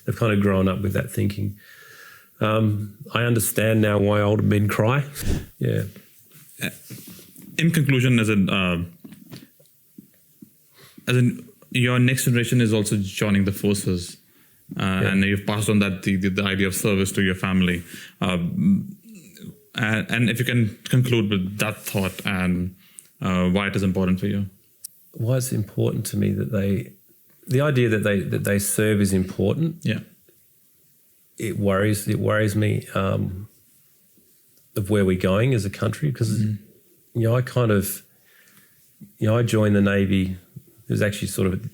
they've kind of grown up with that thinking. I understand now why older men cry. Yeah. In conclusion, as in your next generation is also joining the forces, and you've passed on that the idea of service to your family. And if you can conclude with that thought and why it is important for you. Why it's important to me that the idea that they serve is important. Yeah. It worries me of where we're going as a country, because I joined the Navy. It was actually sort of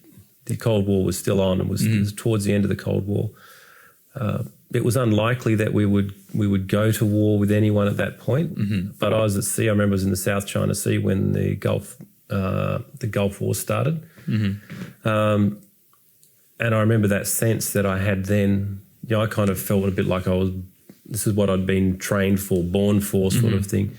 the Cold War was still on, and was towards the end of the Cold War. It was unlikely that we would go to war with anyone at that point. But I was at sea. I remember I was in the South China Sea when the Gulf War started, and I remember that sense that I had then. I kind of felt a bit like this is what I'd been trained for, born for, sort of thing.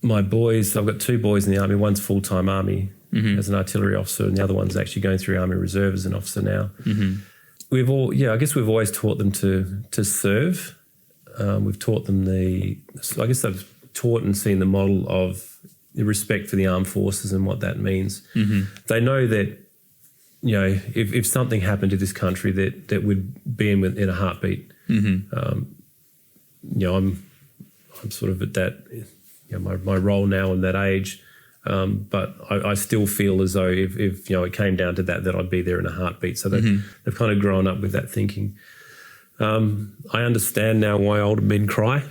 My boys, I've got two boys in the Army. One's full-time Army as an artillery officer, and the other one's actually going through Army Reserve as an officer now. I guess we've always taught them to serve. We've taught them I guess they've taught and seen the model of the respect for the armed forces and what that means. They know that, if something happened to this country, that would be in a heartbeat. I'm sort of at that, my role now in that age, but I still feel as though if it came down to that I'd be there in a heartbeat. So they've kind of grown up with that thinking. I understand now why older men cry.